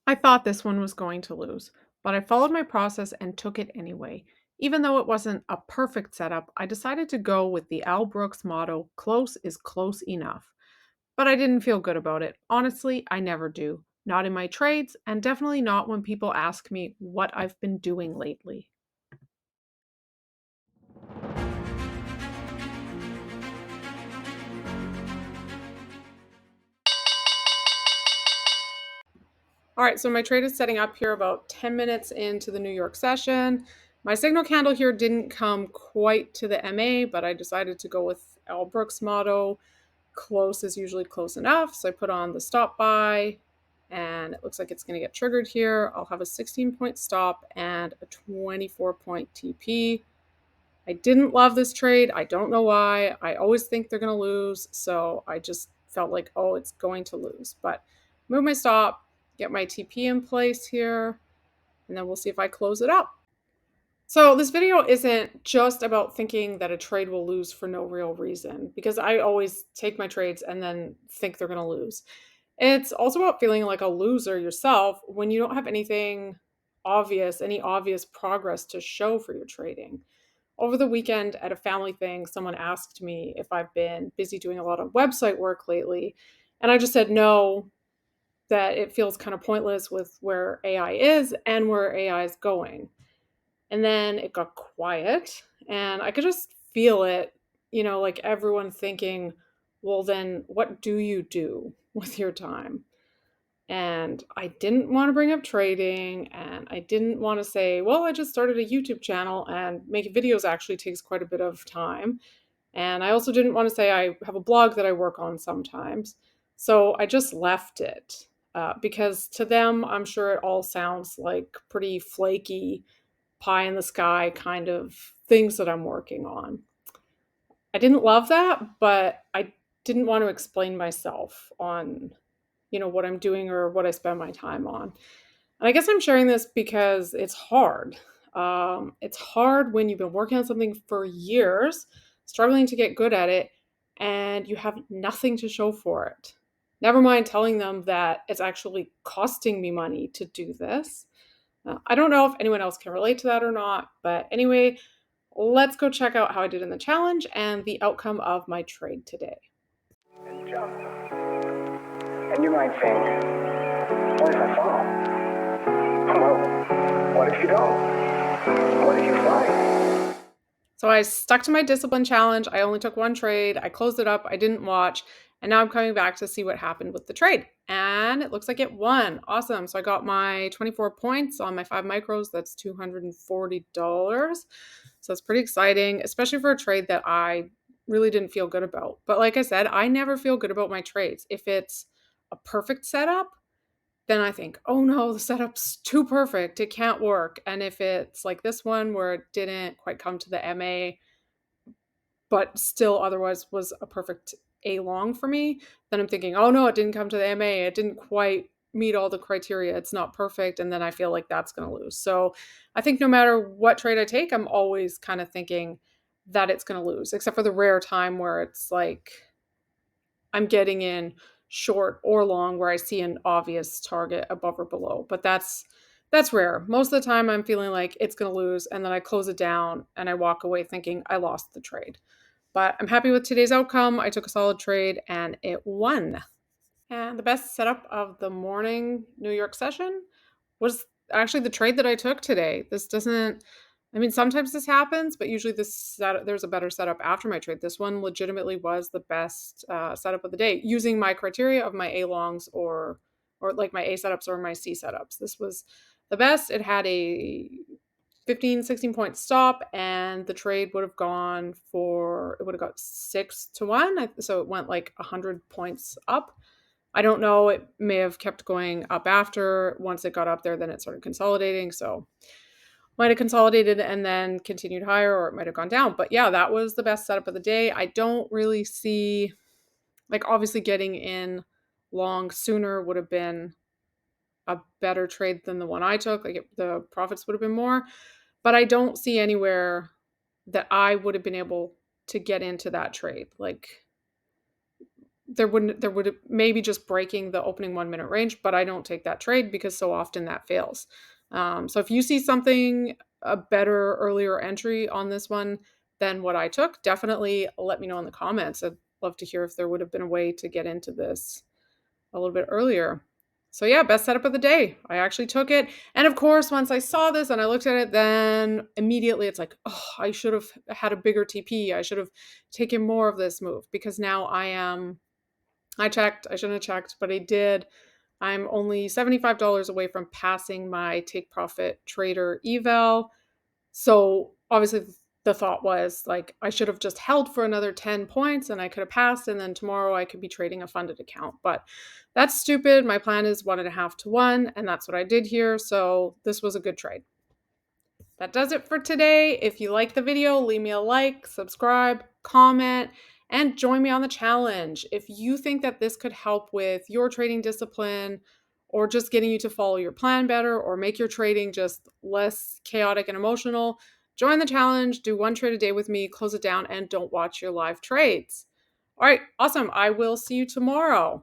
I thought this one was going to lose, but I followed my process and took it anyway. Even though it wasn't a perfect setup, I decided to go with the Al Brooks motto, close is close enough. But I didn't feel good about it. Honestly, I never do. Not in my trades, and definitely not when people ask me what I've been doing lately. All right, so my trade is setting up here about 10 minutes into the New York session. My signal candle here didn't come quite to the MA, but I decided to go with Al Brooks' motto, close is usually close enough. So I put on the stop buy, and it looks like it's going to get triggered here. I'll have a 16-point stop and a 24-point TP. I didn't love this trade. I don't know why. I always think they're going to lose. So I just felt like, oh, it's going to lose. But move my stop, get my TP in place here, and then we'll see if I close it up. So this video isn't just about thinking that a trade will lose for no real reason, because I always take my trades and then think they're going to lose. It's also about feeling like a loser yourself when you don't have any obvious progress to show for your trading. Over the weekend at a family thing, someone asked me if I've been busy doing a lot of website work lately. And I just said no, that it feels kind of pointless with where AI is and where AI is going. And then it got quiet and I could just feel it, like everyone thinking, well, then what do you do with your time? And I didn't want to bring up trading and I didn't want to say, well, I just started a YouTube channel and making videos actually takes quite a bit of time. And I also didn't want to say I have a blog that I work on sometimes. So I just left it because to them, I'm sure it all sounds like pretty flaky, pie in the sky kind of things that I'm working on. I didn't love that, but I didn't want to explain myself on what I'm doing or what I spend my time on. And I guess I'm sharing this because it's hard. It's hard when you've been working on something for years, struggling to get good at it, and you have nothing to show for it. Never mind telling them that it's actually costing me money to do this. I don't know if anyone else can relate to that or not, but anyway, let's go check out how I did in the challenge and the outcome of my trade today. And jump. And you might think, what if I fall? Well, what if you don't? What if you fly? So I stuck to my discipline challenge. I only took one trade. I closed it up. I didn't watch. And now I'm coming back to see what happened with the trade. And it looks like it won. Awesome. So I got my 24 points on my 5 micros. That's $240. So it's pretty exciting, especially for a trade that I really didn't feel good about. But like I said, I never feel good about my trades. If it's a perfect setup, then I think, oh no, the setup's too perfect. It can't work. And if it's like this one where it didn't quite come to the MA, but still otherwise was a perfect A long for me, then I'm thinking, oh no, it didn't come to the MA. It didn't quite meet all the criteria. It's not perfect. And then I feel like that's going to lose. So I think no matter what trade I take, I'm always kind of thinking that it's going to lose, except for the rare time where it's like I'm getting in short or long where I see an obvious target above or below. But that's rare. Most of the time I'm feeling like it's going to lose and then I close it down and I walk away thinking I lost the trade. But I'm happy with today's outcome. I took a solid trade and it won. And the best setup of the morning New York session was actually the trade that I took today. This doesn't, I mean, sometimes this happens, but usually there's a better setup after my trade. This one legitimately was the best setup of the day using my criteria of my A longs or like my A setups or my C setups. This was the best. It had a 15, 16-point stop, and the trade would have gone for, it would have got 6-1. So it went like 100 points up. I don't know. It may have kept going up after. Once it got up there, then it started consolidating. So might have consolidated and then continued higher, or it might have gone down. But yeah, that was the best setup of the day. I don't really see, like, obviously getting in long sooner would have been a better trade than the one I took. The profits would have been more. But I don't see anywhere that I would have been able to get into that trade. Like, there would maybe just breaking the opening 1 minute range, but I don't take that trade because so often that fails. So if you see something, a better earlier entry on this one than what I took, definitely let me know in the comments. I'd love to hear if there would have been a way to get into this a little bit earlier. So yeah, best setup of the day. I actually took it. And of course, once I saw this and I looked at it, then immediately it's like, oh, I should have had a bigger TP. I should have taken more of this move because now I checked, I shouldn't have checked, but I did. I'm only $75 away from passing my take profit trader eval. So obviously the thought was like I should have just held for another 10 points and I could have passed, and then tomorrow I could be trading a funded account. But that's stupid. My plan is 1.5 to 1, and that's what I did here. So this was a good trade. That does it for today. If you like the video, leave me a like, subscribe, comment, and join me on the challenge. If you think that this could help with your trading discipline or just getting you to follow your plan better or make your trading just less chaotic and emotional, join the challenge, do 1 trade a day with me, close it down, and don't watch your live trades. All right, awesome. I will see you tomorrow.